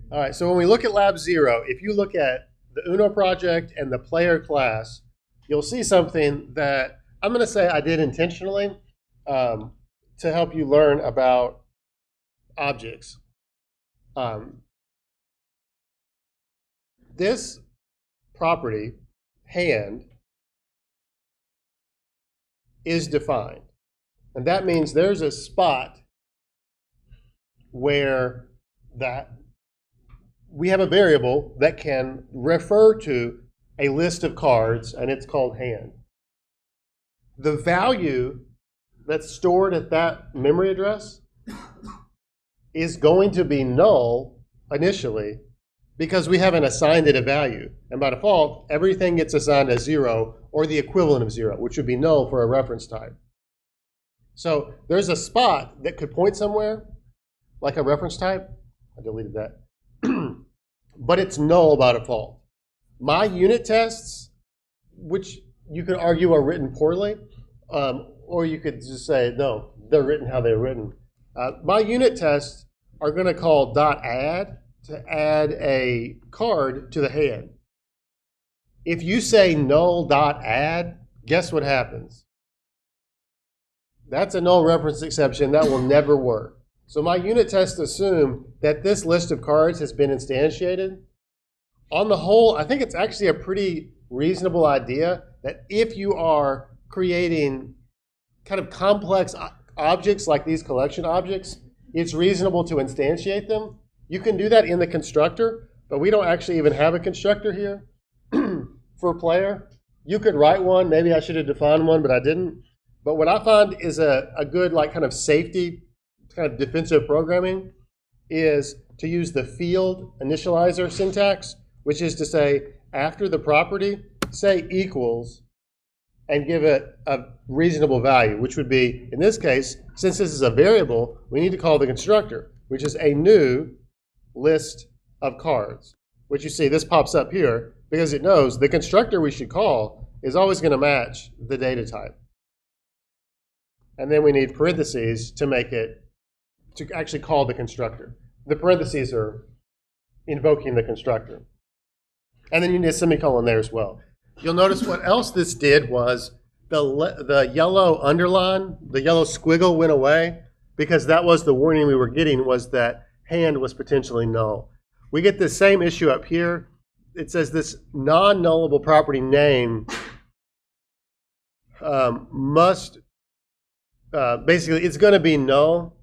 All right, so when we look at Lab 0, if you look at the UNO project and the player class, you'll see something that I'm going to say I did intentionally to help you learn about objects. This property, hand, is defined. And that means there's a spot where we have a variable that can refer to a list of cards, and it's called hand. The value that's stored at that memory address is going to be null initially because we haven't assigned it a value. And by default, everything gets assigned a 0 or the equivalent of 0, which would be null for a reference type. So there's a spot that could point somewhere, like a reference type. I deleted that. But it's null by default. My unit tests, which you could argue are written poorly, or you could just say, no, they're written how they're written. My unit tests are going to call .add to add a card to the hand. If you say null.add, guess what happens? That's a null reference exception. That will never work. So my unit tests assume that this list of cards has been instantiated. On the whole, I think it's actually a pretty reasonable idea that if you are creating kind of complex objects like these collection objects, it's reasonable to instantiate them. You can do that in the constructor, but we don't actually even have a constructor here for a player. You could write one. Maybe I should have defined one, but I didn't. But what I find is a good like kind of safety, kind of defensive programming is to use the field initializer syntax, which is to say after the property, say equals, and give it a reasonable value, which would be, in this case, since this is a variable, we need to call the constructor, which is a new list of cards, which you see this pops up here because it knows the constructor we should call is always going to match the data type. And then we need parentheses to make it, to actually call the constructor. The parentheses are invoking the constructor. And then you need a semicolon there as well. You'll notice what else this did was the yellow underline, the yellow squiggle went away because that was the warning we were getting was that hand was potentially null. We get the same issue up here. It says this non-nullable property name must, basically it's going to be null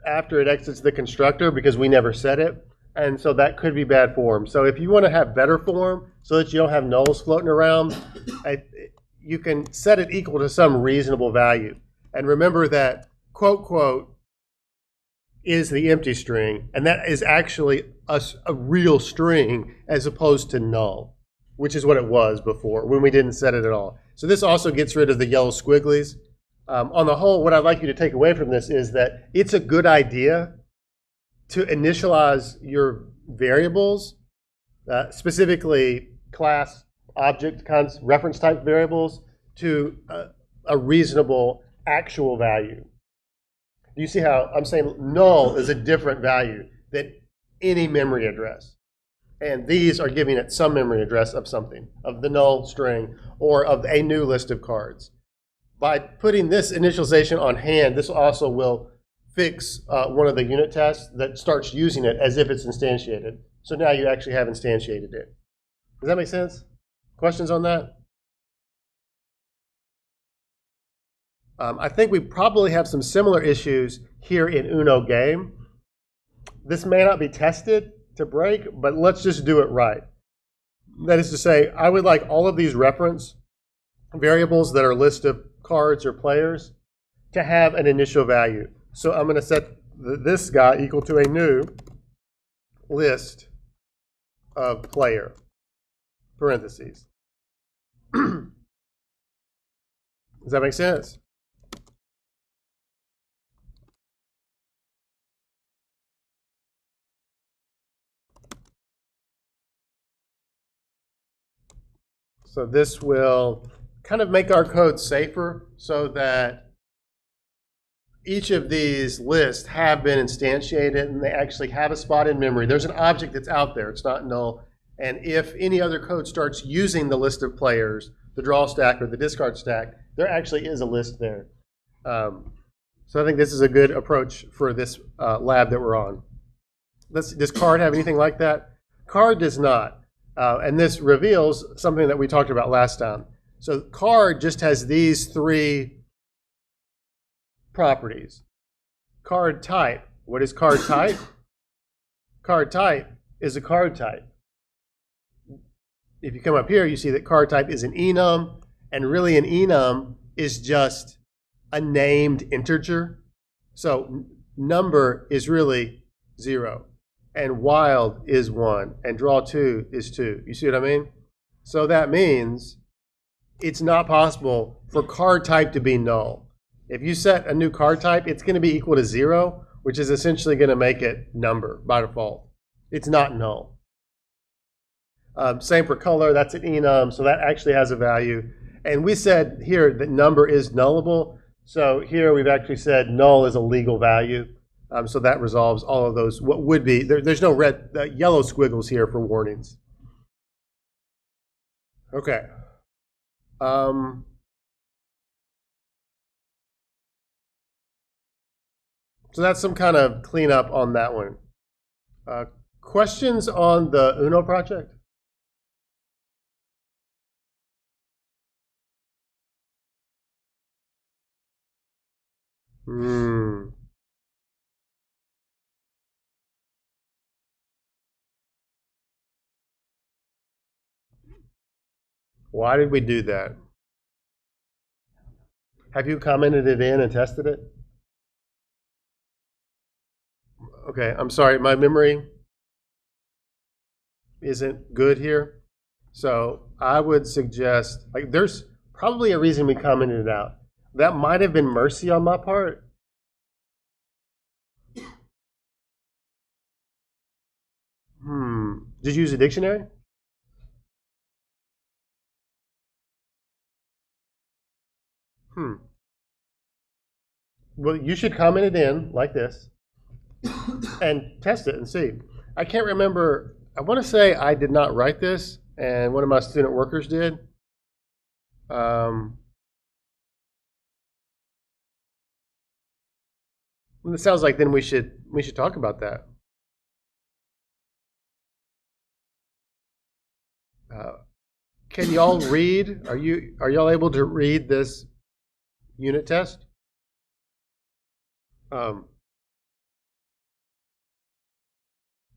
after it exits the constructor because we never set it. And so that could be bad form. So if you want to have better form so that you don't have nulls floating around, you can set it equal to some reasonable value. And remember that quote, quote, is the empty string. And that is actually a real string as opposed to null, which is what it was before when we didn't set it at all. So this also gets rid of the yellow squigglies. On the whole, what I'd like you to take away from this is that it's a good idea to initialize your variables, specifically class, object, reference type variables, to a reasonable actual value. Do you see how I'm saying null is a different value than any memory address? And these are giving it some memory address of something, of the null string, or of a new list of cards. By putting this initialization on hand, this also will fix one of the unit tests that starts using it as if it's instantiated. So now you actually have instantiated it. Does that make sense? Questions on that? I think we probably have some similar issues here in UNO game. This may not be tested to break, but let's just do it right. That is to say, I would like all of these reference variables that are list of cards or players to have an initial value. So I'm going to set this guy equal to a new list of player, parentheses. Does that make sense? So this will kind of make our code safer so that each of these lists have been instantiated and they actually have a spot in memory. There's an object that's out there. It's not null. And if any other code starts using the list of players, the draw stack or the discard stack, there actually is a list there. So I think this is a good approach for this lab that we're on. Does card have anything like that? Card does not. And this reveals something that we talked about last time. So card just has these three properties. Card type. What is card type? Card type is a card type. If you come up here, you see that card type is an enum, and really an enum is just a named integer. So number is really 0, and wild is 1, and draw 2 is 2. You see what I mean? So that means it's not possible for card type to be null. If you set a new card type, it's going to be equal to 0, which is essentially going to make it number by default. It's not null. Same for color. That's an enum, so that actually has a value. And we said here that number is nullable. So here we've actually said null is a legal value. So that resolves all of those. What would be, there's no red, yellow squiggles here for warnings. Okay. So that's some kind of cleanup on that one. Questions on the Uno project? Why did we do that? Have you commented it in and tested it? Okay, I'm sorry, my memory isn't good here. So I would suggest, like, there's probably a reason we commented it out. That might have been mercy on my part. Did you use a dictionary? Well, you should comment it in like this and test it and see. I can't remember. I want to say I did not write this, and one of my student workers did. It sounds like then we should talk about that. Can y'all read? Are y'all able to read this unit test?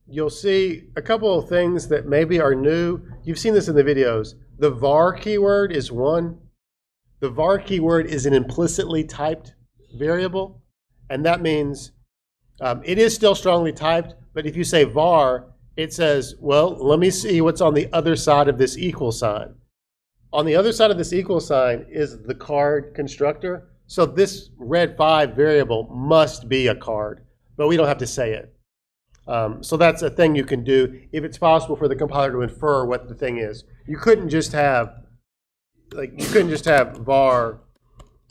You'll see a couple of things that maybe are new. You've seen this in the videos. The var keyword is 1. The var keyword is an implicitly typed variable, and that means it is still strongly typed, but if you say var, it says, well, let me see what's on the other side of this equal sign. On the other side of this equal sign is the card constructor. So this red 5 variable must be a card, but we don't have to say it. So that's a thing you can do if it's possible for the compiler to infer what the thing is. You couldn't just have, var,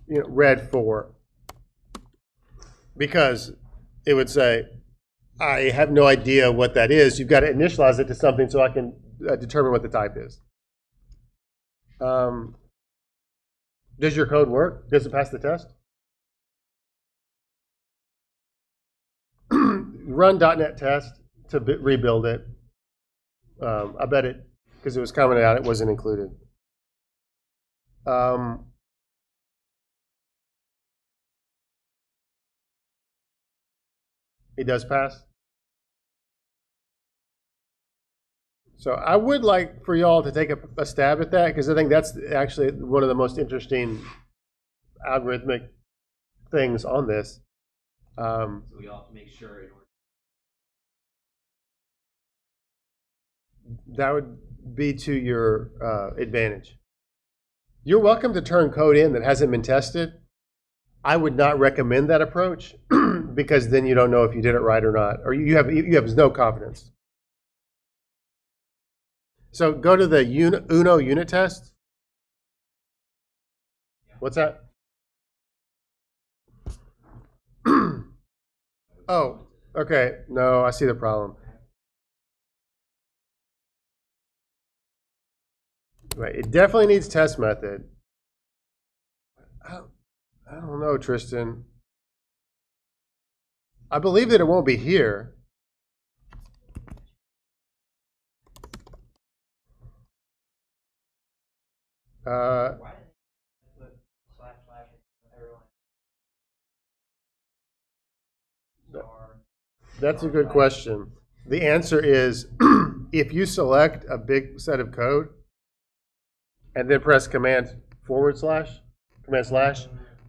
red 4, because it would say, I have no idea what that is. You've got to initialize it to something so I can determine what the type is. Does your code work? Does it pass the test? Run .NET test to rebuild it. I bet it, because it was commented out, it wasn't included. It does pass. So I would like for y'all to take a stab at that, because I think that's actually one of the most interesting algorithmic things on this. So we all have to make sure in order. That would be to your advantage. You're welcome to turn code in that hasn't been tested. I would not recommend that approach because then you don't know if you did it right or not, or you have no confidence. So go to the Uno unit test. What's that? Oh, okay. No, I see the problem. Right. It definitely needs test method. I I don't know, Tristan. I believe that it won't be here. Uh, Why did they put slash slash everyone star? that's a good question. The answer is if you select a big set of code and then press command slash,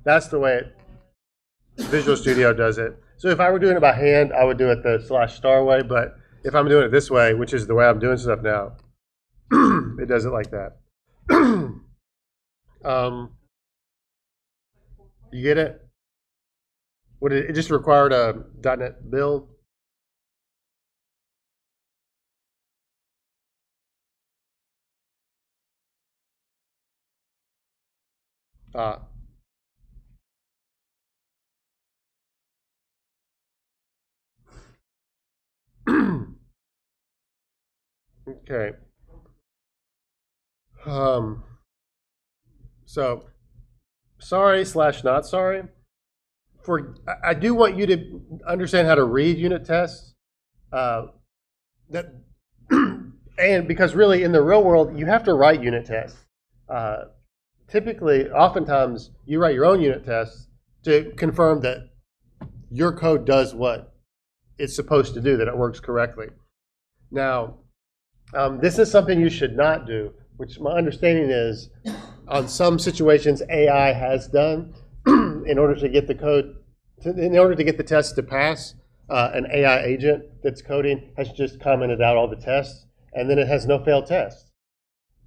that's the way Visual Studio does it. So if I were doing it by hand, I would do it the slash star way, but if I'm doing it this way, which is the way I'm doing stuff now, it does it like that. You get it? Would it just required a .NET build? Ah. Okay. So sorry slash not sorry. I do want you to understand how to read unit tests. That and because really in the real world you have to write unit tests. Typically, oftentimes you write your own unit tests to confirm that your code does what it's supposed to do, that it works correctly. Now, this is something you should not do, which my understanding is on some situations AI has done in order to get the code, in order to get the test to pass. An AI agent that's coding has just commented out all the tests, and then it has no failed tests.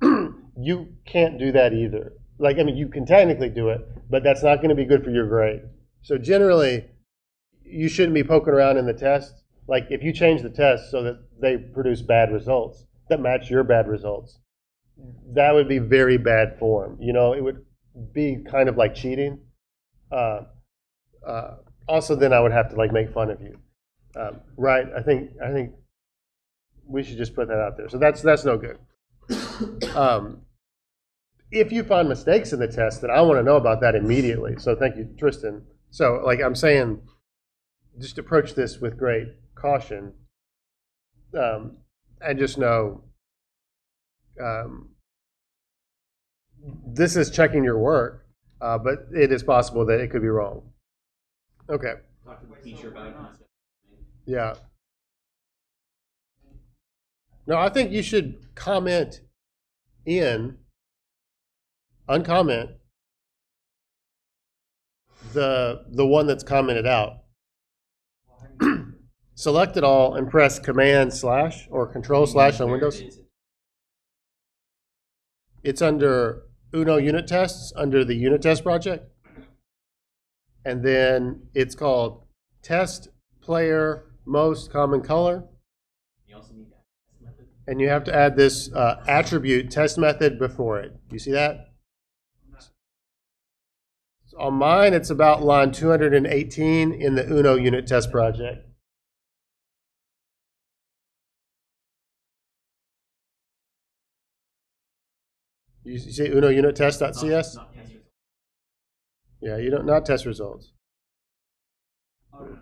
You can't do that either. Like, I mean, you can technically do it, but that's not going to be good for your grade. So generally, you shouldn't be poking around in the tests. Like, if you change the tests so that they produce bad results that match your bad results, that would be very bad form. You know, it would be kind of like cheating. Also, then I would have to like make fun of you, right? I think we should just put that out there. So that's no good. If you find mistakes in the test, then I want to know about that immediately. So thank you, Tristan. So like I'm saying, just approach this with great caution, and just know this is checking your work, but it is possible that it could be wrong. Okay. Talk to the teacher about it. Yeah. No, I think you should comment uncomment the one that's commented out. Select it all and press Command / or Control / on Windows. It's under Uno unit tests under the unit test project. And then it's called test player most common color. You also need that test method. And you have to add this attribute test method before it. You see that? On mine, it's about line 218 in the Uno unit test project. You see Uno unit test.cs? Not test results. Yeah, you don't, not test results. Oh, no.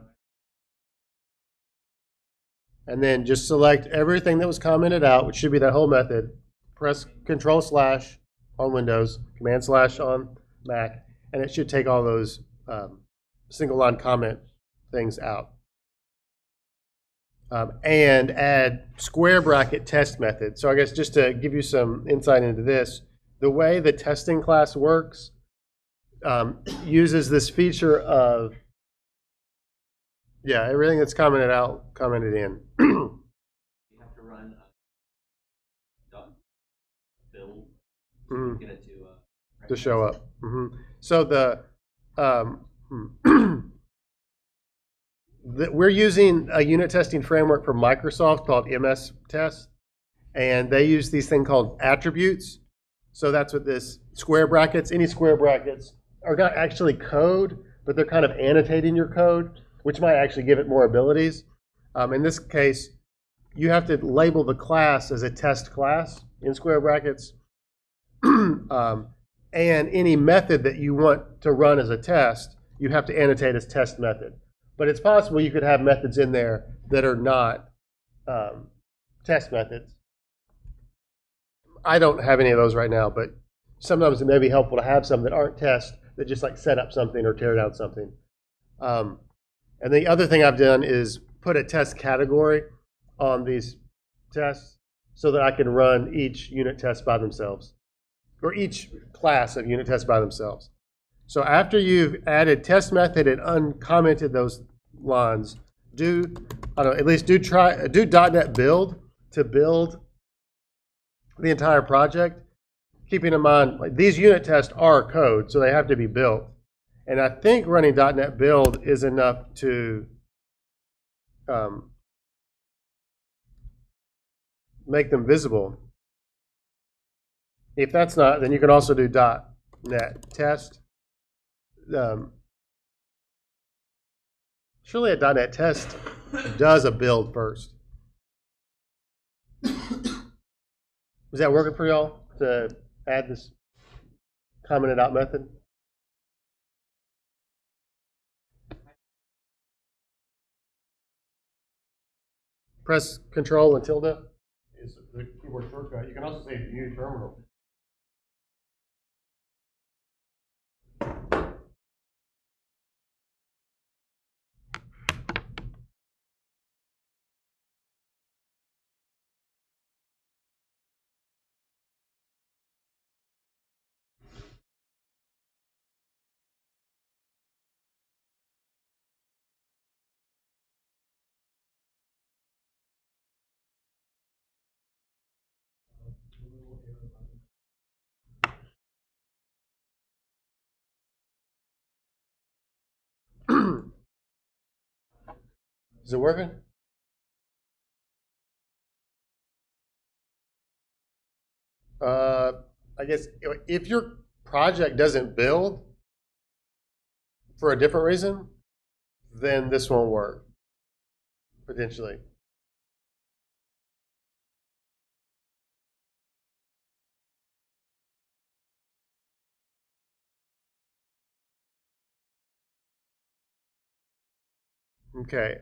And then just select everything that was commented out, which should be that whole method. Press Control / on Windows, Command / on Mac, and it should take all those single line comment things out. And add square bracket test method. So I guess just to give you some insight into this, the way the testing class works uses this feature of, yeah, everything that's commented out, commented in. You have to run a build to get it To show up. So we're using a unit testing framework from Microsoft called MS Test, and they use these things called attributes. So that's what this square brackets, any square brackets are not actually code, but they're kind of annotating your code, which might actually give it more abilities. In this case, you have to label the class as a test class in square brackets, and any method that you want to run as a test, you have to annotate as test method. But it's possible you could have methods in there that are not test methods. I don't have any of those right now, but sometimes it may be helpful to have some that aren't tests, that just like set up something or tear down something. And the other thing I've done is put a test category on these tests so that I can run each unit test by themselves, or each class of unit tests by themselves. So after you've added test method and uncommented those lines, at least do .NET build to build the entire project, keeping in mind like these unit tests are code, so they have to be built. And I think running .NET build is enough to make them visible. If that's not, then you can also do .NET test. Surely a .NET test does a build first. Is that working for y'all to add this commented out method? Press Control and tilde is the keyboard shortcut. You can also say View Terminal. Is it working? I guess if your project doesn't build for a different reason, then this won't work, potentially. Okay.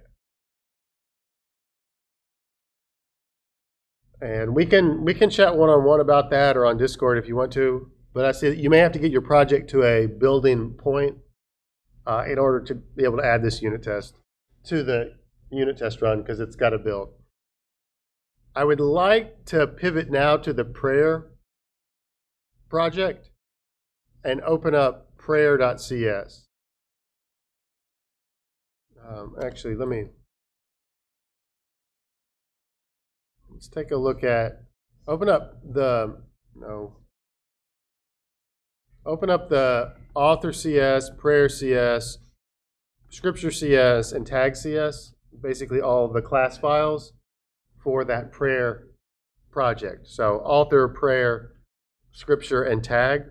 And we can chat one-on-one about that or on Discord if you want to. But I see you may have to get your project to a building point in order to be able to add this unit test to the unit test run because it's got to build. I would like to pivot now to the prayer project and open up prayer.cs. Actually, let's take a look at, open up the author CS, prayer CS, scripture CS, and tag CS, basically all the class files for that prayer project. So author, prayer, scripture, and tag.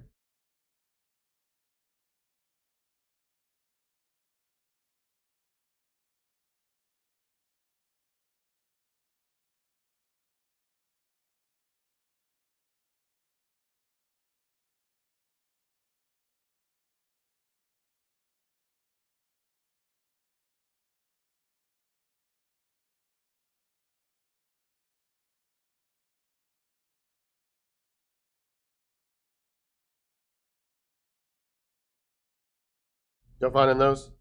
Don't find in those?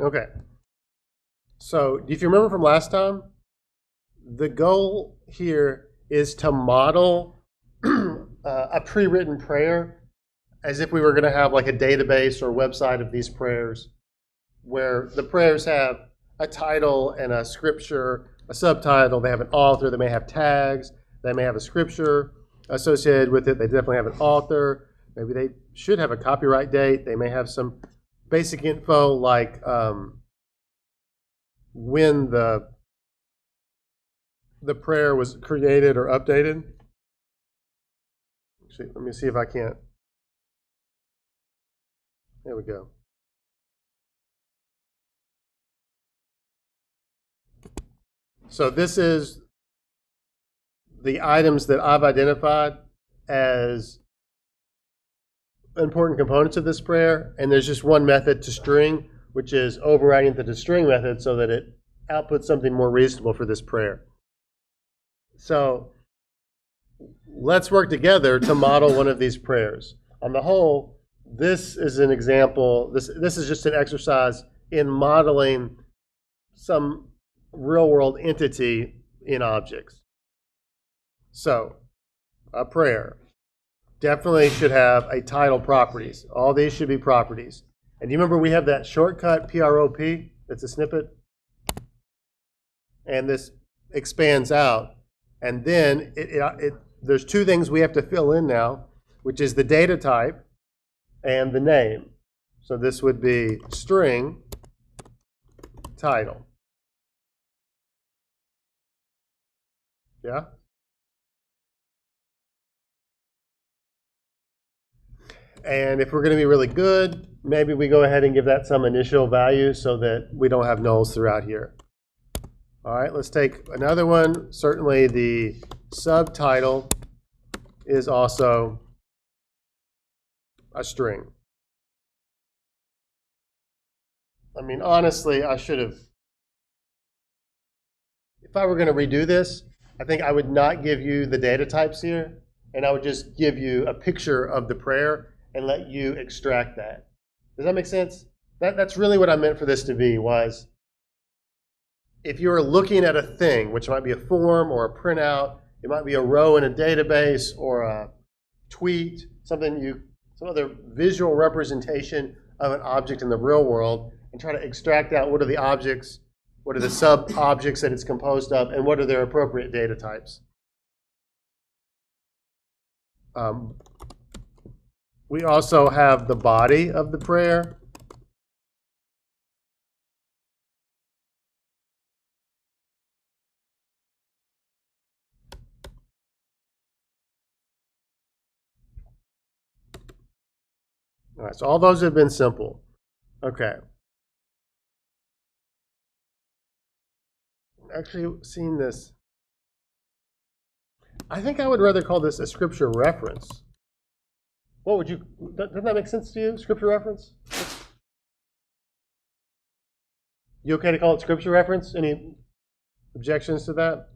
Okay. So if you remember from last time, the goal here is to model a pre-written prayer as if we were going to have like a database or website of these prayers where the prayers have a title and a scripture, a subtitle, they have an author, they may have tags, they may have a scripture associated with it, they definitely have an author, maybe they should have a copyright date, they may have some basic info like when the prayer was created or updated. Actually, let me see if I can't There we go. So this is the items that I've identified as important components of this prayer, and there's just one method to string, which is overriding the toString method so that it outputs something more reasonable for this prayer. So let's work together to model one of these prayers. On the whole, this is an example, this is just an exercise in modeling some real-world entity in objects. So, a prayer definitely should have a title properties. All these should be properties. And do you remember we have that shortcut prop? That's a snippet. And this expands out. And then there's two things we have to fill in now, which is the data type and the name. So this would be string title. Yeah? And if we're going to be really good, maybe we go ahead and give that some initial value so that we don't have nulls throughout here. All right, let's take another one. Certainly the subtitle is also a string. I mean, honestly, I should have, if I were going to redo this, I think I would not give you the data types here, and I would just give you a picture of the prayer and let you extract that. Does that make sense? That's really what I meant for this to be, was if you were looking at a thing, which might be a form or a printout, it might be a row in a database or a tweet, some other visual representation of an object in the real world, and try to extract out what are the objects, what are the sub-objects that it's composed of, and what are their appropriate data types. We also have the body of the prayer. All right, so all those have been simple. Okay. Actually, seen this. I think I would rather call this a scripture reference. What would you, doesn't that make sense to you, scripture reference? You okay to call it scripture reference? Any objections to that?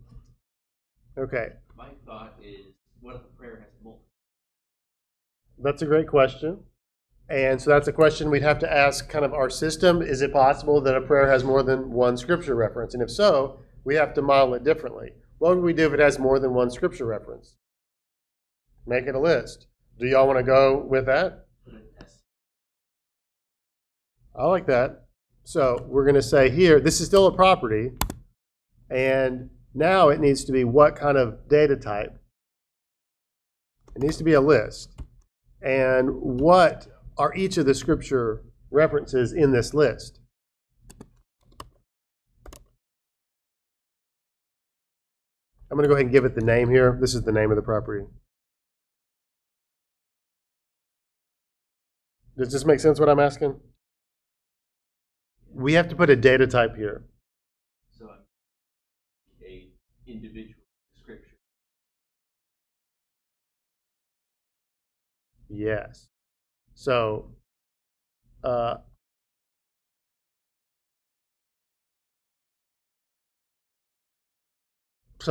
Okay. My thought is, what if the prayer has multiple? That's a great question. And so that's a question we'd have to ask kind of our system. Is it possible that a prayer has more than one scripture reference? And if so, we have to model it differently. What would we do if it has more than one scripture reference? Make it a list. Do y'all want to go with that? I like that. So we're going to say here, this is still a property, and now it needs to be what kind of data type? It needs to be a list. And what are each of the scripture references in this list? I'm going to go ahead and give it the name here. This is the name of the property. Does this make sense what I'm asking? We have to put a data type here. So a individual description. Yes. So so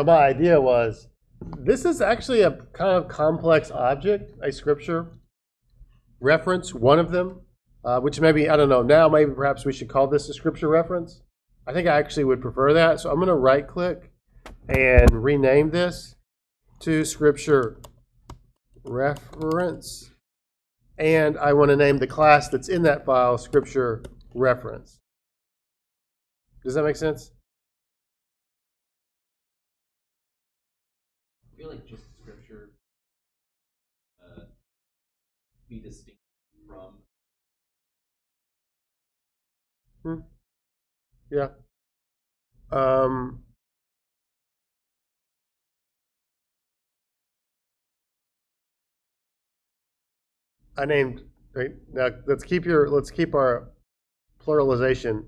my idea was, this is actually a kind of complex object, a scripture reference, one of them, which maybe, I don't know, now maybe perhaps we should call this a scripture reference. I think I actually would prefer that. So I'm going to right click and rename this to scripture reference. And I want to name the class that's in that file scripture reference. Does that make sense? I feel like just scripture be distinct from. Yeah. I named Right? Now let's keep our pluralization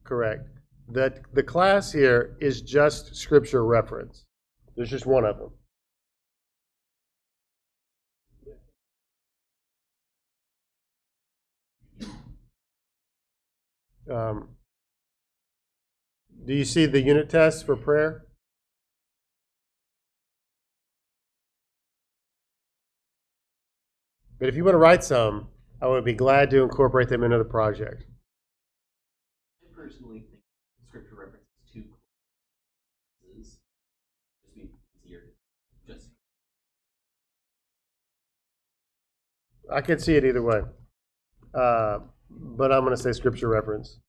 correct. The class here is just scripture reference. There's just one of them. Do you see the unit test for prayer? But if you want to write some, I would be glad to incorporate them into the project. I personally think scripture references to clauses just be easier to just. I could see it either way. But I'm going to say scripture reference.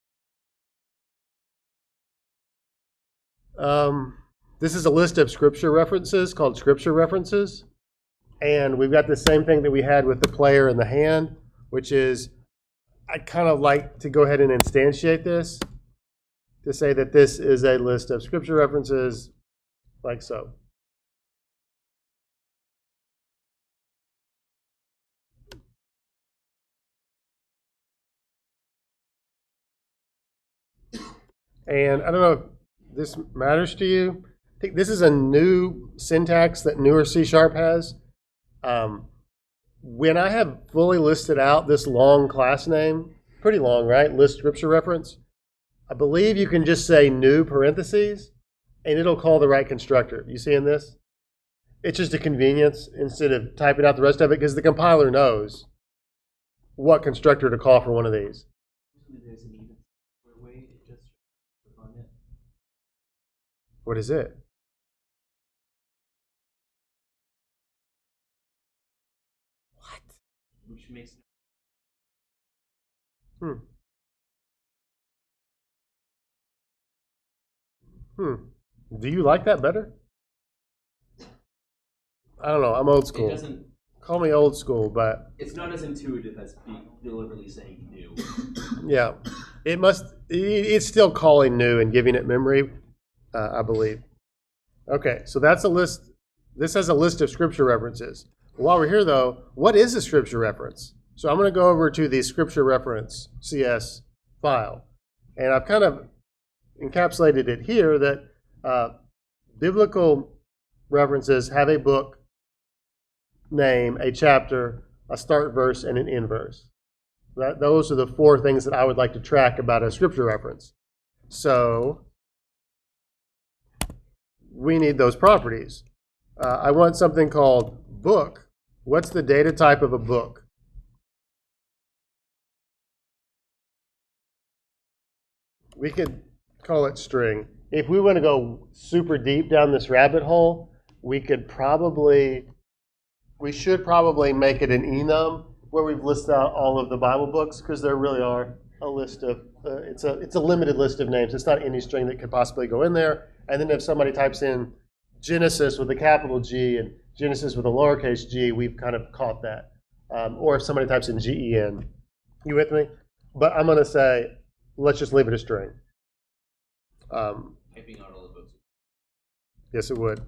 This is a list of scripture references called scripture references. And we've got the same thing that we had with the player and the hand, which is I'd kind of like to go ahead and instantiate this to say that this is a list of scripture references like so. And I don't know if this matters to you. I think this is a new syntax that newer C# has. When I have fully listed out this long class name, pretty long, right? List scripture reference. I believe you can just say new parentheses, and it'll call the right constructor. You seeing this? It's just a convenience instead of typing out the rest of it, because the compiler knows what constructor to call for one of these. There's an even simpler way to just click on it. What is it? Which makes Do you like that better? I don't know. I'm old school. it doesn't. Call me old school, but It's not as intuitive as being deliberately saying new. yeah, it's still calling new and giving it memory, I believe. Okay, so that's a list. This has a list of scripture references. While we're here, though, what is a scripture reference? So I'm going to go over to the scripture reference CS file. And I've kind of encapsulated it here that biblical references have a book name, a chapter, a start verse, and an end verse. Those are the four things that I would like to track about a scripture reference. So we need those properties. I want something called book. What's the data type of a book? We could call it string. If we want to go super deep down this rabbit hole, we should probably make it an enum where we've listed out all of the Bible books, because there really are a list of, it's a limited list of names. It's not any string that could possibly go in there. And then if somebody types in Genesis with a capital G and Genesis with a lowercase g, we've kind of caught that. Or if somebody types in GEN. You with me? But I'm going to say, let's just leave it a string. Typing out all the books. Yes, it would.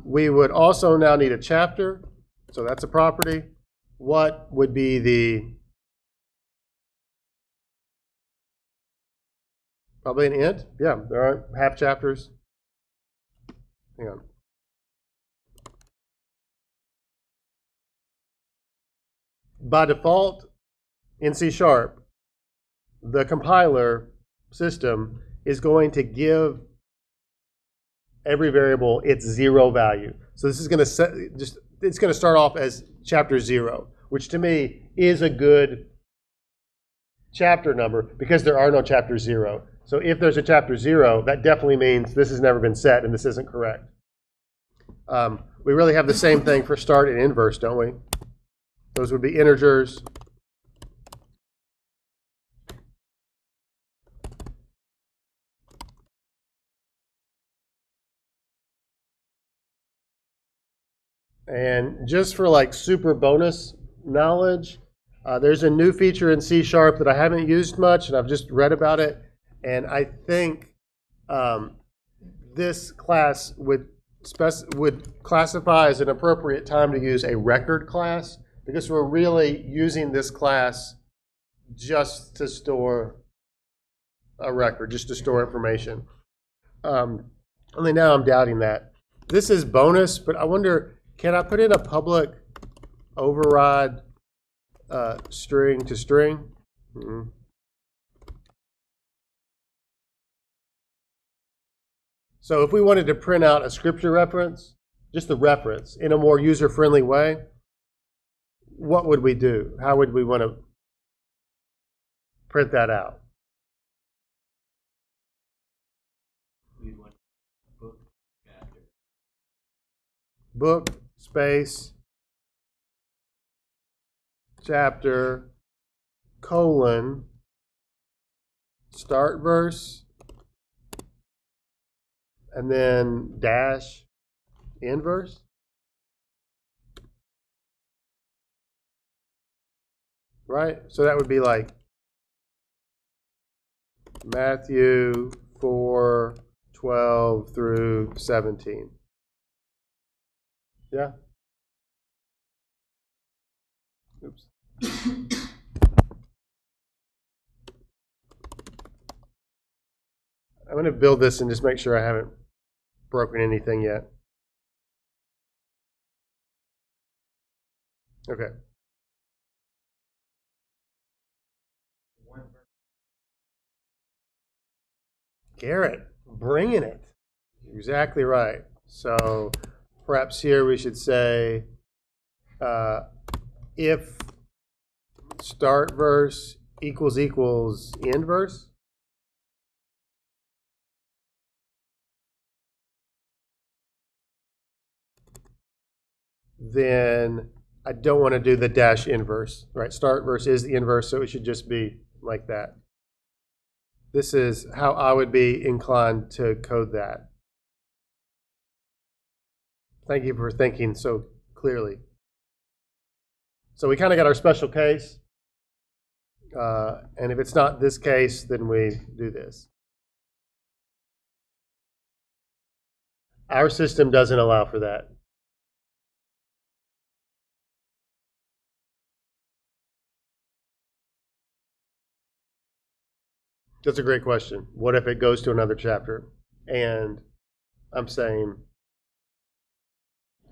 We would also now need a chapter. So that's a property. What would be the... Probably an int? Yeah, there are half chapters. Hang on. By default, in C#, the compiler system is going to give every variable its 0 value. So this is going to it's going to start off as chapter 0, which to me is a good chapter number because there are no chapter 0. So if there's a chapter 0, that definitely means this has never been set and this isn't correct. We really have the same thing for start and inverse, don't we? Those would be integers. And just for like super bonus knowledge, there's a new feature in C# that I haven't used much, and I've just read about it. And I think this class would would classify as an appropriate time to use a record class, because we're really using this class just to store a record, just to store information. Only now I'm doubting that. This is bonus, but I wonder, can I put in a public override string to string? Mm-hmm. So if we wanted to print out a scripture reference, just the reference, in a more user-friendly way, what would we do? How would we want to print that out? We'd want book chapter. Book, space, chapter, colon, start verse, and then dash, end verse. Right? So that would be like Matthew 4:12 through 17. Yeah? Oops. I'm going to build this and just make sure I haven't broken anything yet. Okay. Garrett, bringing it. Exactly right. So perhaps here we should say if start verse equals end verse. Then I don't want to do the dash inverse, right? Start verse is the inverse, so it should just be like that. This is how I would be inclined to code that. Thank you for thinking so clearly. So we kind of got our special case. And if it's not this case, then we do this. Our system doesn't allow for that. That's a great question. What if it goes to another chapter? And I'm saying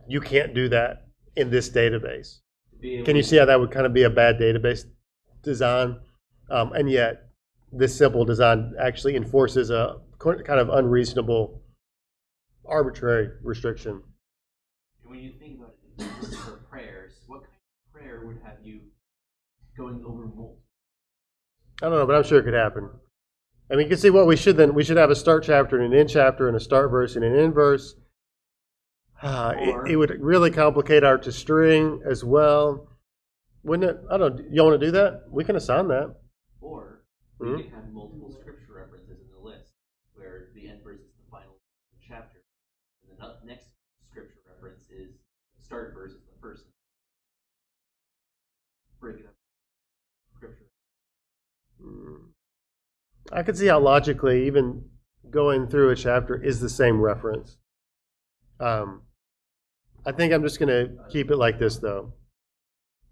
you can't do that in this database. Can you see how that would kind of be a bad database design? And yet this simple design actually enforces a kind of unreasonable, arbitrary restriction. When you think about it for prayers, what kind of prayer would have you going over multiple? I don't know, but I'm sure it could happen. I mean, you can see what we should have a start chapter and an end chapter and a start verse and an end verse. It would really complicate our to string as well. Wouldn't it? I don't know. You want to do that? We can assign that. Or we can have multiple scripture references in the list where the end verse is the final chapter. And the next scripture reference is the start verse is the first. Break it up. Scripture. I could see how logically even going through a chapter is the same reference. I think I'm just going to keep it like this, though.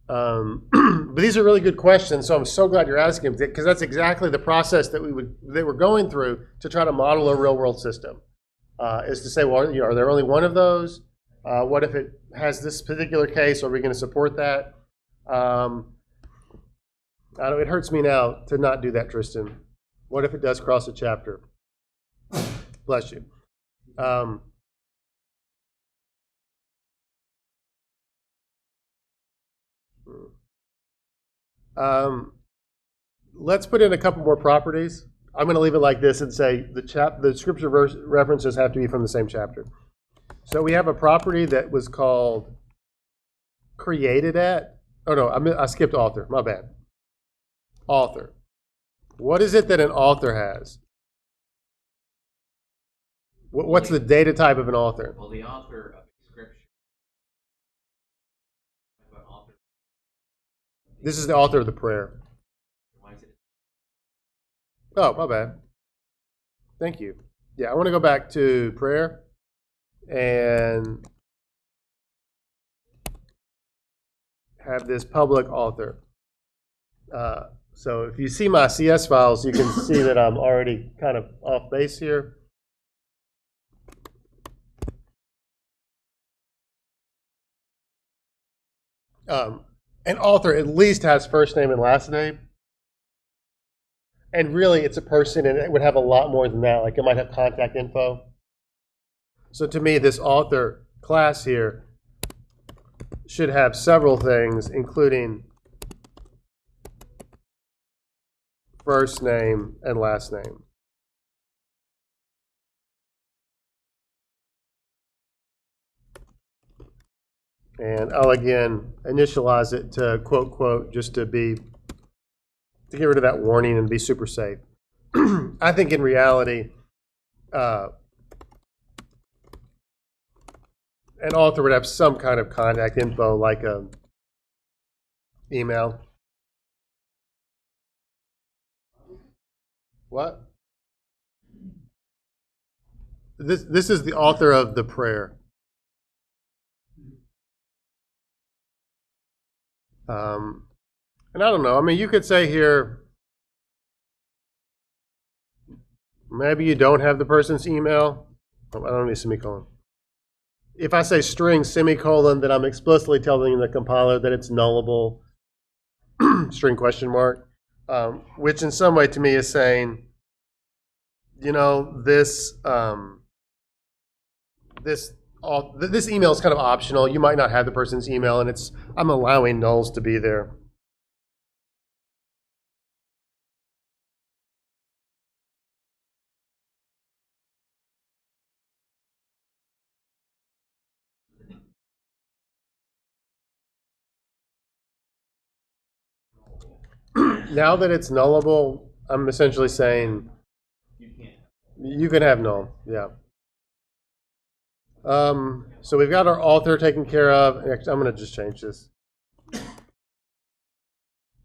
But these are really good questions, so I'm so glad you're asking them, because that's exactly the process that we're going through to try to model a real-world system. Is to say, well, are there only one of those? What if it has this particular case? Are we going to support that? It hurts me now to not do that, Tristan. What if it does cross a chapter? Bless you. Let's put in a couple more properties. I'm going to leave it like this and say the scripture references have to be from the same chapter. So we have a property that was called created at. Oh no, I skipped author. My bad. Author. What is it that an author has? What's the data type of an author? Well, the author of scripture. Author. This is the author of the prayer. Why is it? Oh, my bad. Thank you. Yeah, I want to go back to prayer. and have this public author. So if you see my CS files, you can see that I'm already kind of off base here. An author at least has first name and last name. And really, it's a person, and it would have a lot more than that. Like it might have contact info. So to me, this author class here should have several things, including first name and last name. And I'll again initialize it to quote, quote, just to get rid of that warning and be super safe. I think in reality, an author would have some kind of contact info, like a email. What? This is the author of the prayer. And I don't know. I mean, you could say here, maybe you don't have the person's email. Oh, I don't need a semicolon. If I say string semicolon, then I'm explicitly telling the compiler that it's nullable. String question mark, which in some way to me is saying, you know, this email is kind of optional. You might not have the person's email, and I'm allowing nulls to be there. Now that it's nullable, I'm essentially saying you can have null. Yeah. So we've got our author taken care of. Actually, I'm going to just change this.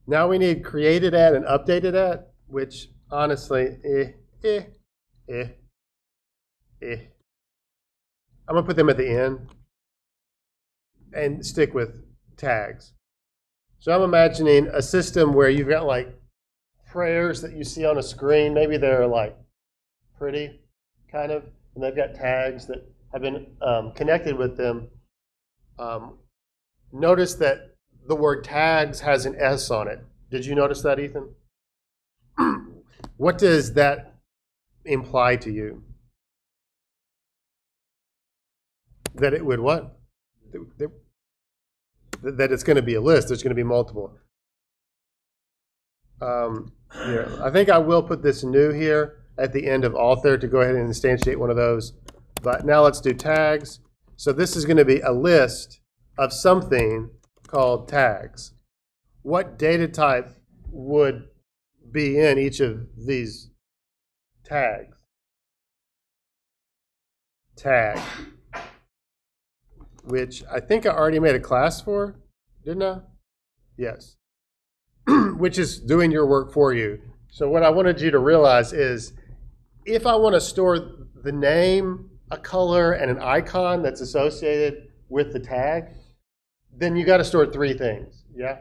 Now we need created at and updated at, which honestly, I'm going to put them at the end and stick with tags. So I'm imagining a system where you've got like prayers that you see on a screen. Maybe they're like pretty, kind of, and they've got tags that have been connected with them. Notice that the word tags has an S on it. Did you notice that, Ethan? What does that imply to you? That it would what? That it's going to be a list. There's going to be multiple. Here, I think I will put this new here at the end of author to go ahead and instantiate one of those. But now let's do tags. So this is going to be a list of something called tags. What data type would be in each of these tags? Tag. Which I think I already made a class for, didn't I? Yes. Which is doing your work for you. So what I wanted you to realize is if I want to store the name, a color, and an icon that's associated with the tag, then you got to store three things, yeah?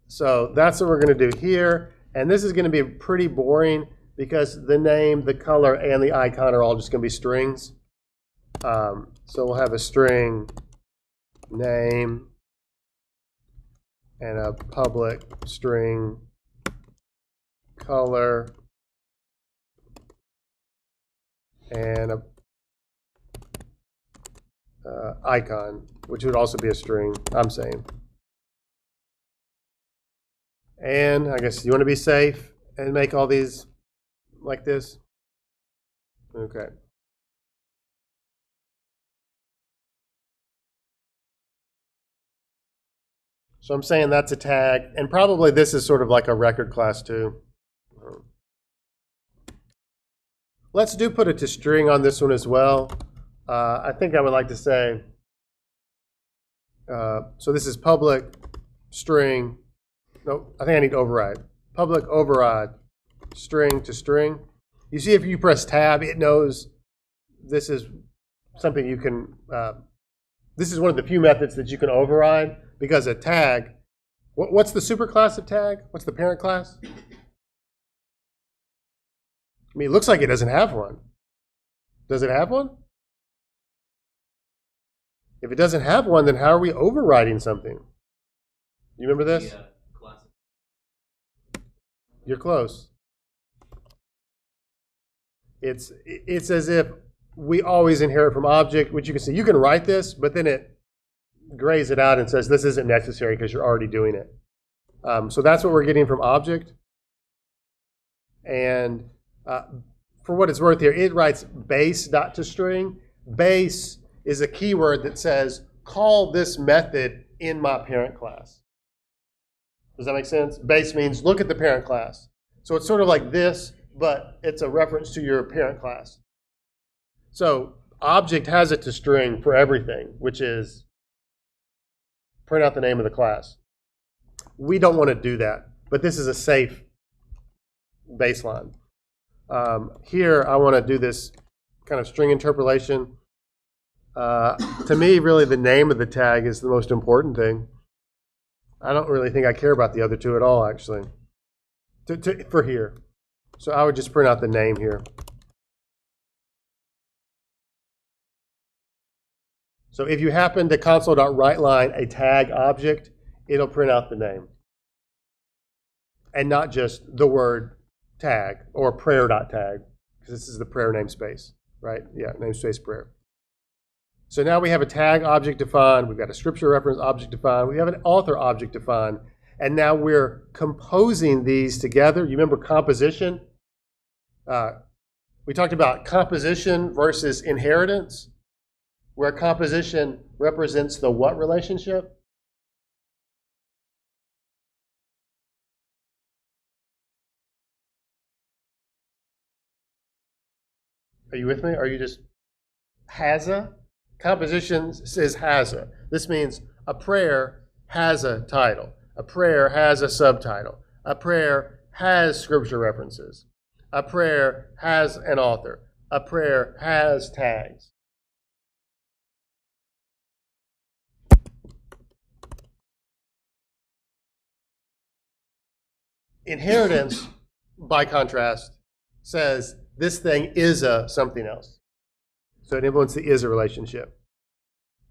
So that's what we're going to do here. And this is going to be pretty boring because the name, the color, and the icon are all just going to be strings. So we'll have a string name and a public string color and a icon, which would also be a string, I'm saying. And I guess you want to be safe and make all these like this? Okay. So I'm saying that's a tag, and probably this is sort of like a record class too. Let's put it to string on this one as well. I think I would like to say, so this is public string. No, I think I need override. Public override string to string. You see if you press tab, it knows this is something you can, this is one of the few methods that you can override, because a tag, what's the superclass of tag? What's the parent class? I mean, it looks like it doesn't have one. Does it have one? If it doesn't have one, then how are we overriding something? You remember this? Class. You're close. It's as if we always inherit from object, which you can see. You can write this, but then it grays it out and says this isn't necessary because you're already doing it. So that's what we're getting from object. And for what it's worth here, it writes base dot to string. Base is a keyword that says call this method in my parent class. Does that make sense? Base means look at the parent class. So it's sort of like this, but it's a reference to your parent class. So object has it to string for everything, which is print out the name of the class. We don't want to do that, but this is a safe baseline. Here, I want to do this kind of string interpolation. To me, really, the name of the tag is the most important thing. I don't really think I care about the other two at all, actually, for here. So I would just print out the name here. So if you happen to console.writeLine a tag object, it'll print out the name. And not just the word tag or prayer.tag, because this is the prayer namespace, right? Yeah, namespace prayer. So now we have a tag object defined, we've got a scripture reference object defined, we have an author object defined, and now we're composing these together. You remember composition? We talked about composition versus inheritance, where composition represents the what relationship? Are you with me? Or are you just has a? Composition says has a. This means a prayer has a title. A prayer has a subtitle. A prayer has scripture references. A prayer has an author. A prayer has tags. Inheritance, by contrast, says this thing is a something else. So it implements the is a relationship.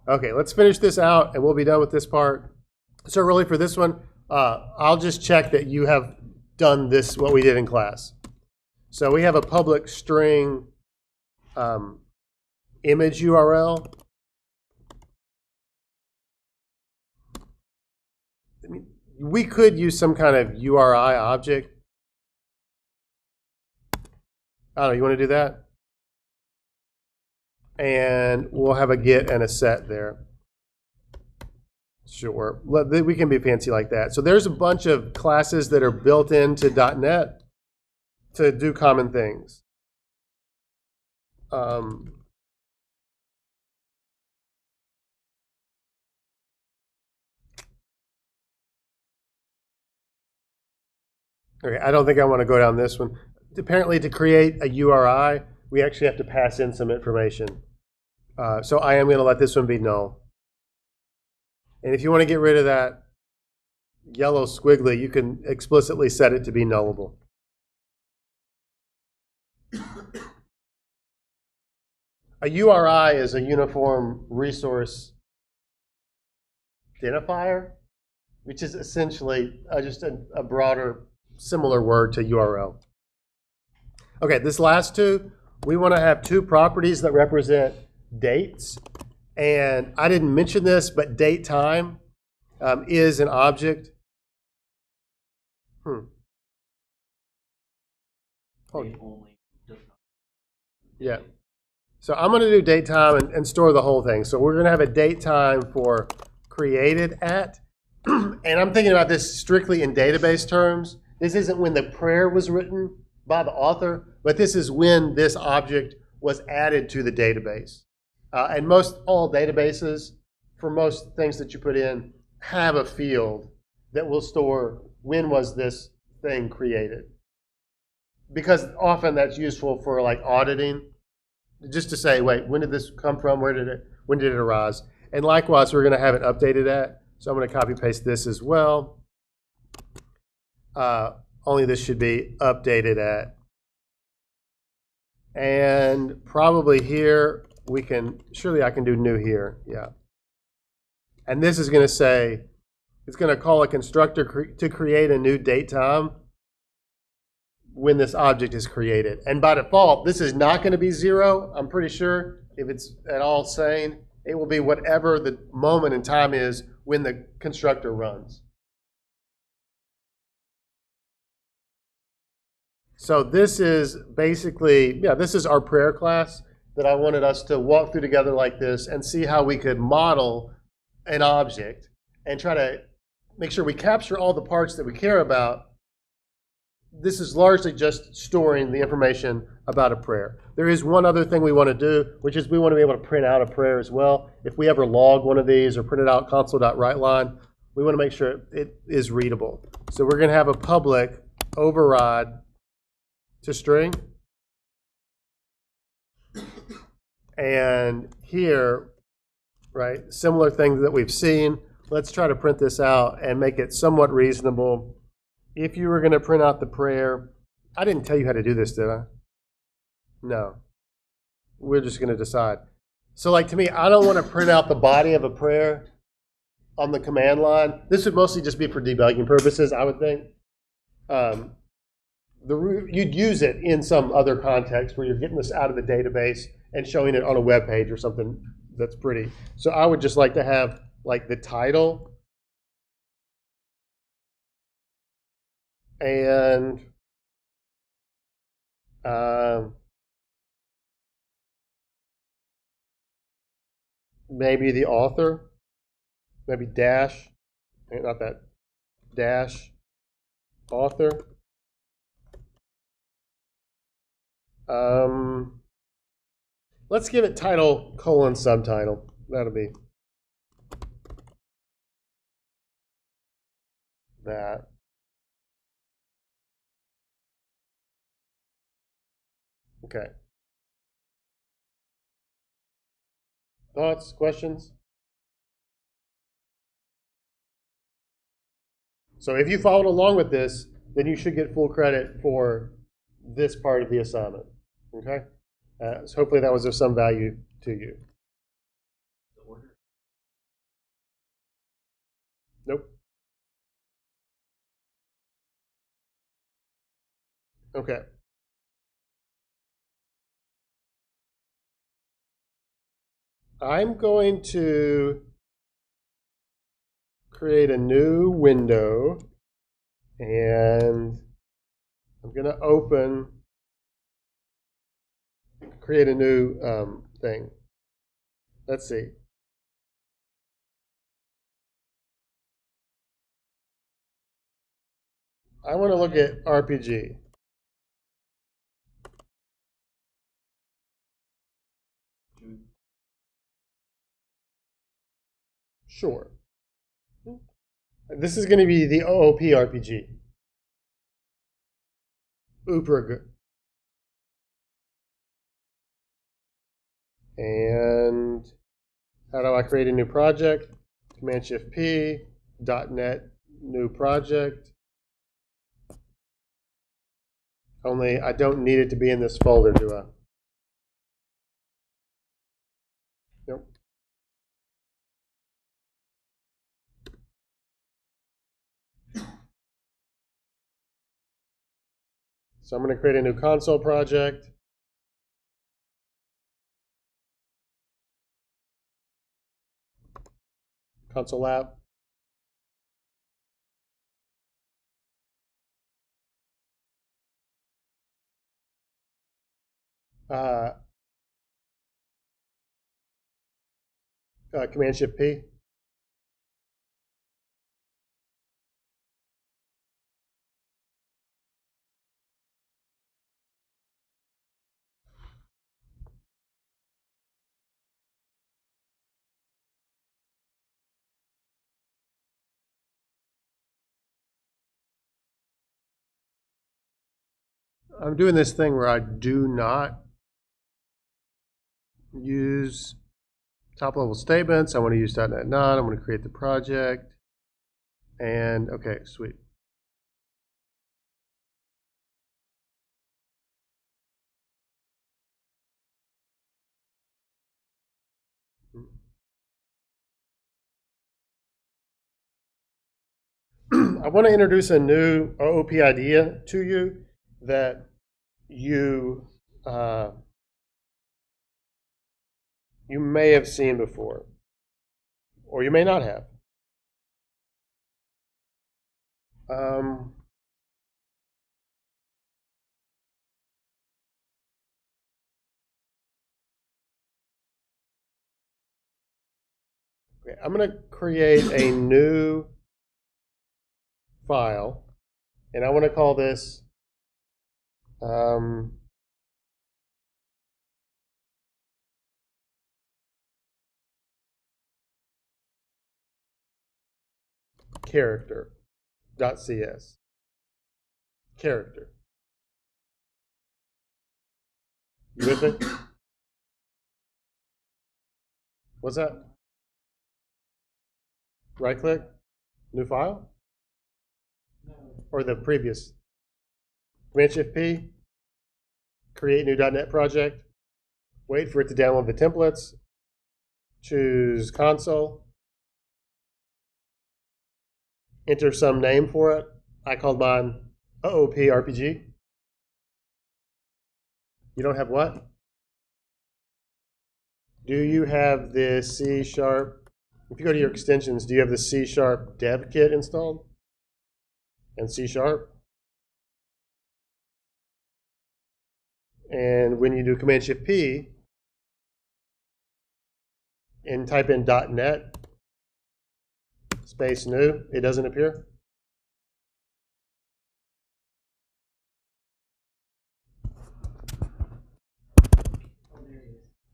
Okay, let's finish this out and we'll be done with this part. So really for this one, I'll just check that you have done this, what we did in class. So we have a public string image URL. I mean, we could use some kind of URI object. I don't know, you want to do that? And we'll have a get and a set there. Sure, we can be fancy like that. So there's a bunch of classes that are built into .NET to do common things. Okay, I don't think I want to go down this one. Apparently, to create a URI, we actually have to pass in some information. So I am going to let this one be null. And if you want to get rid of that yellow squiggly, you can explicitly set it to be nullable. A URI is a uniform resource identifier, which is essentially just a broader, similar word to URL. Okay, this last two, we want to have two properties that represent dates. And I didn't mention this, but date time is an object. Oh. Yeah. So I'm going to do date time and store the whole thing. So we're going to have a date time for created at. And I'm thinking about this strictly in database terms. This isn't when the prayer was written by the author, but this is when this object was added to the database. And all databases, for most things that you put in, have a field that will store when was this thing created. Because often that's useful for like auditing. just to say, wait, when did this come from? When did it arise? And likewise, we're going to have it updated at. So I'm going to copy paste this as well. Only this should be updated at. And probably here, surely I can do new here. Yeah. And this is going to say, it's going to call a constructor to create a new date time when this object is created. And by default, this is not going to be 0. I'm pretty sure if it's at all sane, it will be whatever the moment in time is when the constructor runs. So this is basically, this is our prayer class that I wanted us to walk through together like this and see how we could model an object and try to make sure we capture all the parts that we care about. This is largely just storing the information about a prayer. There is one other thing we want to do, which is we want to be able to print out a prayer as well. If we ever log one of these or print it out console.writeLine, we want to make sure it is readable. So we're going to have a public override to string. And here, right, similar things that we've seen. Let's try to print this out and make it somewhat reasonable. If you were going to print out the prayer, I didn't tell you how to do this, did I? No. We're just going to decide. So like to me, I don't want to print out the body of a prayer on the command line. This would mostly just be for debugging purposes, I would think. You'd use it in some other context where you're getting this out of the database and showing it on a web page or something that's pretty. So I would just like to have like the title and maybe the author, maybe dash, not that, dash author. Let's give it title colon subtitle. That'll be that. Okay. Thoughts, questions? So if you followed along with this, then you should get full credit for this part of the assignment. Okay? So hopefully that was of some value to you. Nope. Okay. I'm going to create a new window and I'm going to create a new thing. Let's see. I want to look at RPG. Sure. This is going to be the OOP RPG. Uprg. And how do I create a new project? Command-Shift-P, .NET, new project. Only I don't need it to be in this folder, do I? Nope. So I'm going to create a new console project. Console app. Command-Shift-P. I'm doing this thing where I do not use top level statements. I want to use .NET 9. I'm going to create the project. And okay, sweet. I want to introduce a new OOP idea to you that you you may have seen before, or you may not have. Okay, I'm going to create a new file, and I want to call this character.cs. Character. You with me? What's that? Right click, new file? Or the previous? Command-Shift-P, create new .NET project, wait for it to download the templates, choose console, enter some name for it. I called mine OOP RPG. You don't have what? Do you have the C#? If you go to your extensions, do you have the C# dev kit installed? And C#? And when you do Command-Shift-P and type in .NET space new, it doesn't appear?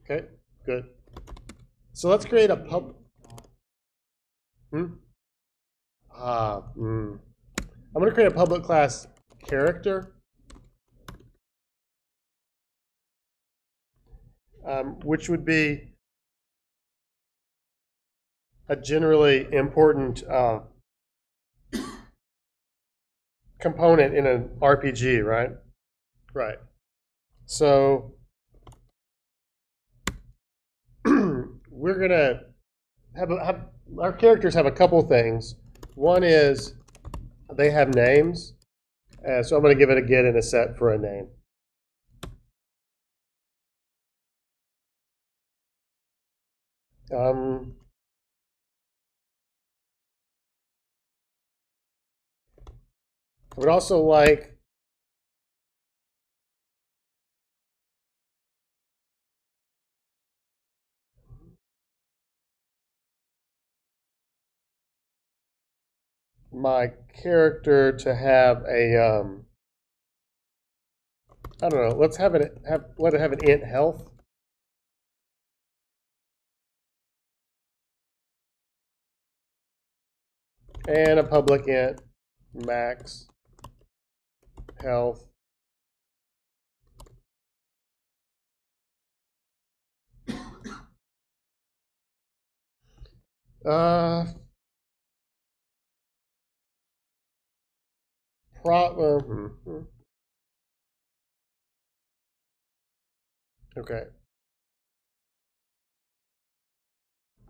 Okay, good. So let's create a I'm going to create a public class character, which would be a generally important component in an RPG, right? Right. So we're going to have our characters have a couple things. One is they have names. So I'm going to give it a get and a set for a name. I would also like my character to have a I don't know. Let's let it have an int health. And a public int max health. Okay.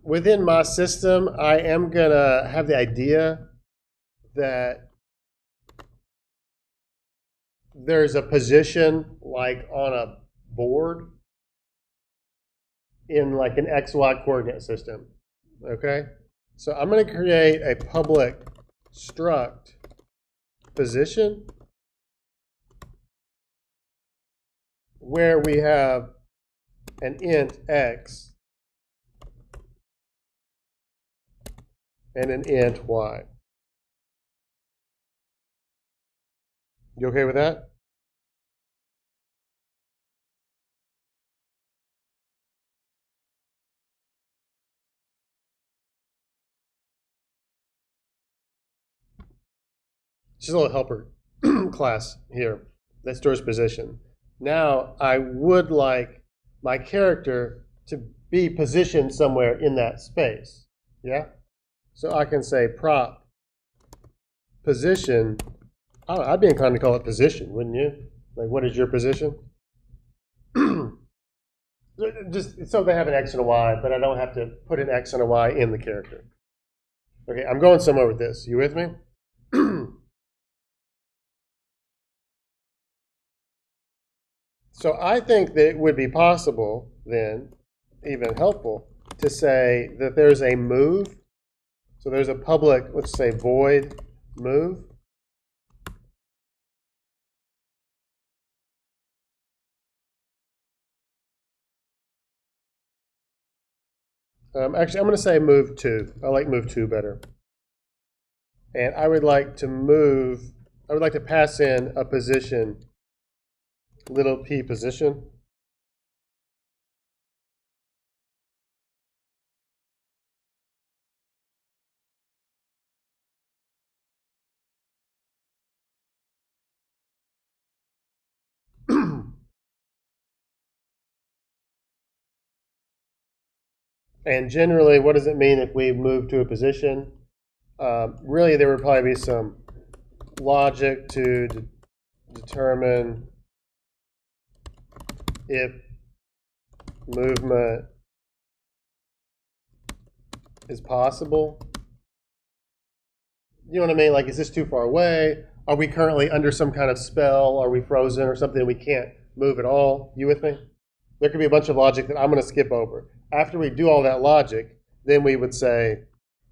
Within my system, I am going to have the idea that there's a position like on a board in like an XY coordinate system. Okay? So I'm going to create a public struct position where we have an int x and an int y. You okay with that? Just a little helper class here that stores position. Now I would like my character to be positioned somewhere in that space. Yeah? So I can say prop position. I'd be inclined to call it position, wouldn't you? Like, what is your position? Just so they have an X and a Y, but I don't have to put an X and a Y in the character. Okay, I'm going somewhere with this. You with me? So I think that it would be possible then, even helpful, to say that there's a move. So there's a public, let's say, void move. Actually, I'm going to say move to. I like move to better. And I would like to pass in a position, little p position. And generally, what does it mean if we move to a position? Really, there would probably be some logic to determine if movement is possible. You know what I mean? Like, is this too far away? Are we currently under some kind of spell? Are we frozen or something we can't move at all? You with me? There could be a bunch of logic that I'm going to skip over. After we do all that logic, then we would say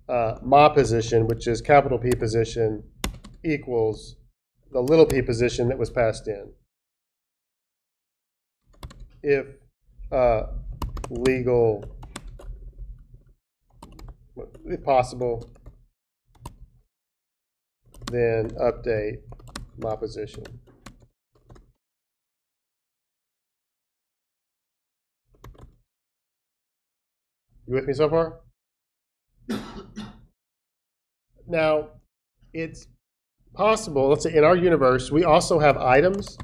my position, which is capital P position, equals the little p position that was passed in. If legal, if possible, then update my position. You with me so far? Now, it's possible, let's say in our universe, we also have items.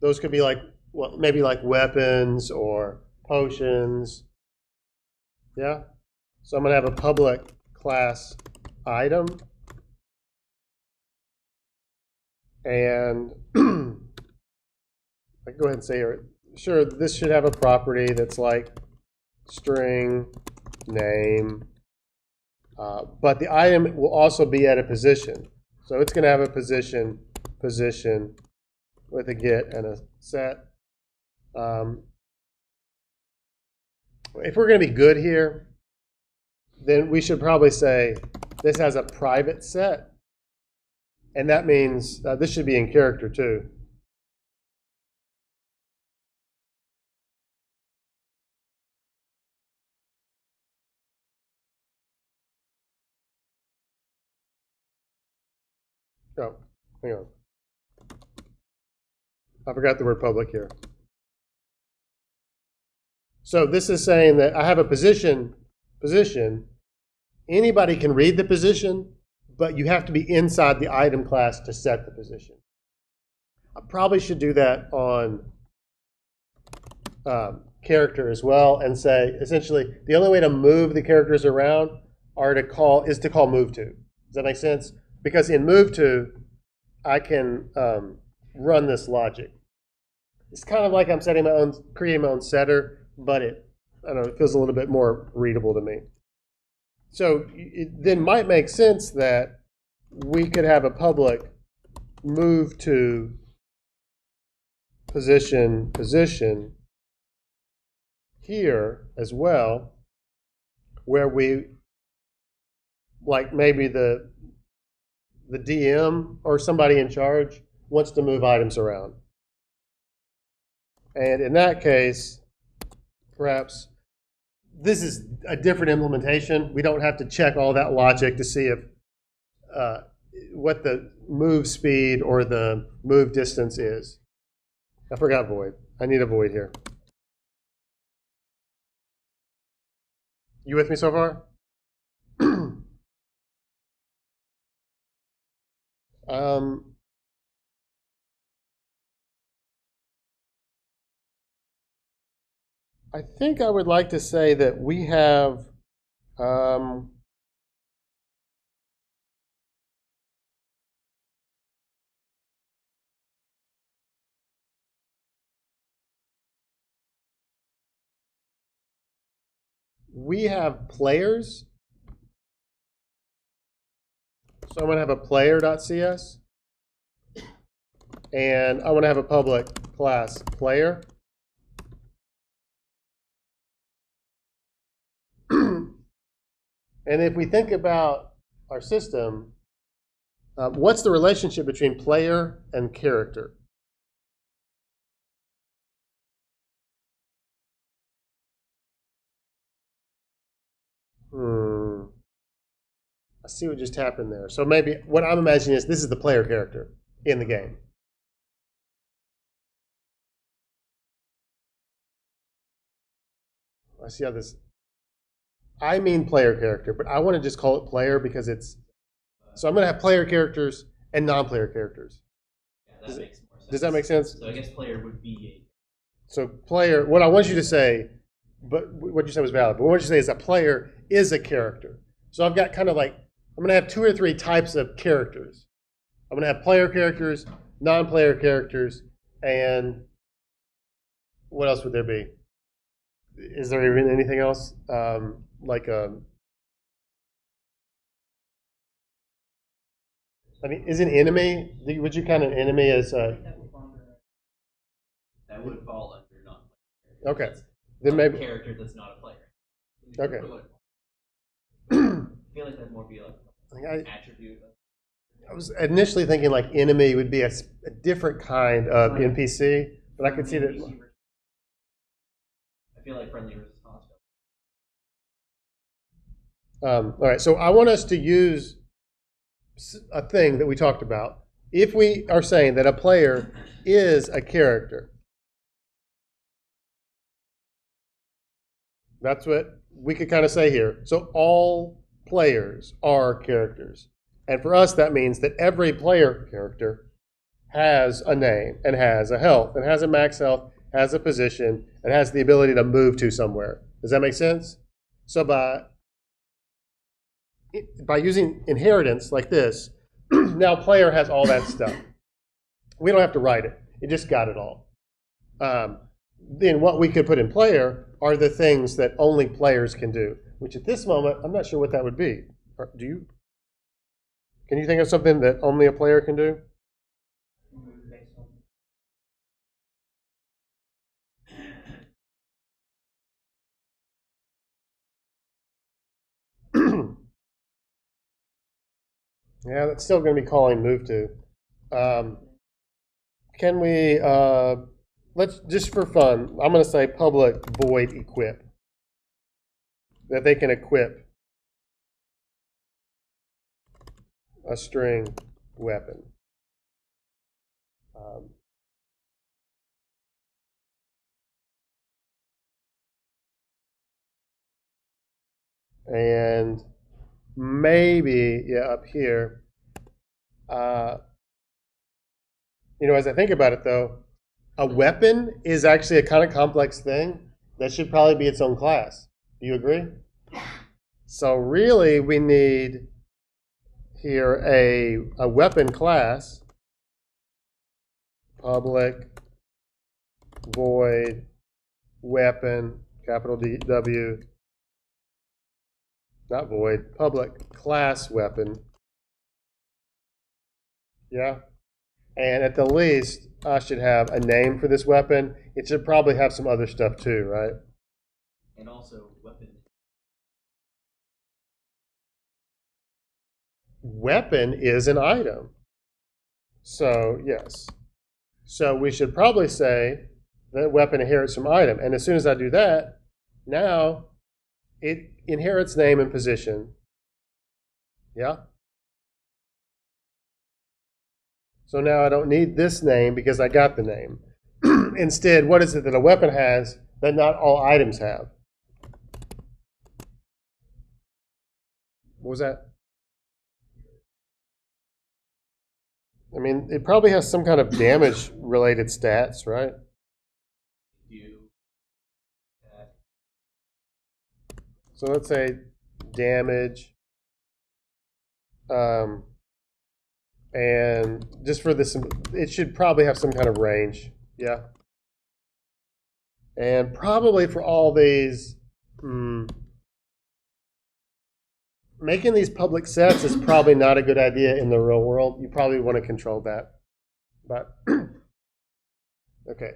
Those could be like, well, maybe like weapons or potions. Yeah? So I'm going to have a public class item. And I can go ahead and say, sure, this should have a property that's like string name. But the item will also be at a position. So it's going to have a position with a get and a set. If we're going to be good here, then we should probably say this has a private set. And that means this should be in character too. Oh, hang on. I forgot the word public here. So this is saying that I have a position. Anybody can read the position, but you have to be inside the item class to set the position. I probably should do that on character as well and say, essentially, the only way to move the characters around is to call move to. Does that make sense? Because in move to, I can run this logic. It's kind of like I'm creating my own setter, but it feels a little bit more readable to me. So it then might make sense that we could have a public move to position here as well, where we, like maybe the DM or somebody in charge wants to move items around. And in that case, perhaps this is a different implementation. We don't have to check all that logic to see if what the move speed or the move distance is. I forgot void. I need a void here. You with me so far? I think I would like to say that we have players. So I'm going to have a player.cs, and I want to have a public class player. And if we think about our system, what's the relationship between player and character? I see what just happened there. So maybe what I'm imagining is this is the player character in the game. I see how this. I mean player character, but I want to just call it player because it's. So I'm going to have player characters and non-player characters. Yeah, that makes more sense. Does that make sense? So I guess player would be So player, what I want you to say, but what you said was valid, but what you say is a player is a character. So I've got kind of like, I'm going to have 2 or 3 types of characters. I'm going to have player characters, non-player characters, and what else would there be? Is there even anything else? I mean, is an enemy, would you count an enemy as a... That would fall under non-player. Okay. That's Then maybe... a character that's not a player. Okay. I feel like that'd more be like an attribute. I was initially thinking like enemy would be a different kind of NPC, but I could see that... I feel like friendly versus hostile. All right, so I want us to use a thing that we talked about. If we are saying that a player is a character, that's what we could kind of say here. So all players are characters. And for us, that means that every player character has a name and has a health and has a max health, has a position, and has the ability to move to somewhere. Does that make sense? So by using inheritance like this, now player has all that stuff. We don't have to write it. It just got it all. Then what we could put in player are the things that only players can do, which at this moment, I'm not sure what that would be. Do you? Can you think of something that only a player can do? Yeah, that's still going to be calling move to. Can we, let's, just for fun, I'm going to say public void equip. That they can equip a string weapon. And maybe, yeah, up here, as I think about it though, a weapon is actually a kind of complex thing that should probably be its own class. Do you agree? So really we need here a weapon class, public void weapon, capital W, not void, public class weapon. Yeah. And at the least, I should have a name for this weapon. It should probably have some other stuff too, right? And also weapon. Weapon is an item. So, yes. So we should probably say that weapon inherits from item. And as soon as I do that, now it inherits name and position. Yeah? So now I don't need this name because I got the name. Instead, what is it that a weapon has that not all items have? What was that? I mean, it probably has some kind of damage-related stats, right? You have So let's say damage, and just for this, it should probably have some kind of range. Yeah. And probably for all these, making these public sets is probably not a good idea in the real world. You probably want to control that. But okay.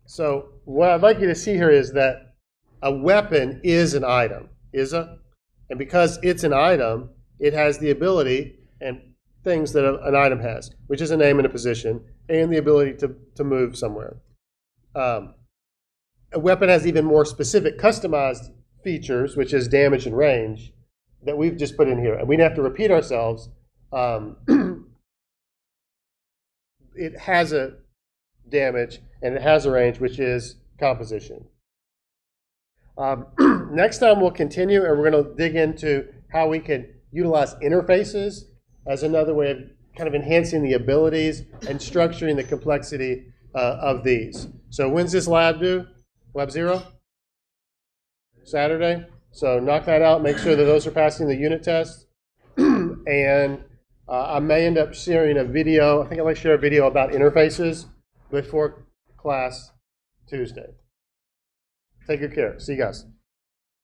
So what I'd like you to see here is that a weapon is an item, and because it's an item, it has the ability and things that an item has, which is a name and a position, and the ability to move somewhere. A weapon has even more specific customized features, which is damage and range, that we've just put in here. And we don't have to repeat ourselves. It has a damage and it has a range, which is composition. Next time we'll continue and we're going to dig into how we can utilize interfaces as another way of kind of enhancing the abilities and structuring the complexity of these. So when's this lab due? Lab 0? Saturday. So knock that out. Make sure that those are passing the unit test. And I may end up sharing a video. I think I'd like to share a video about interfaces before class Tuesday. Take good care. See you guys.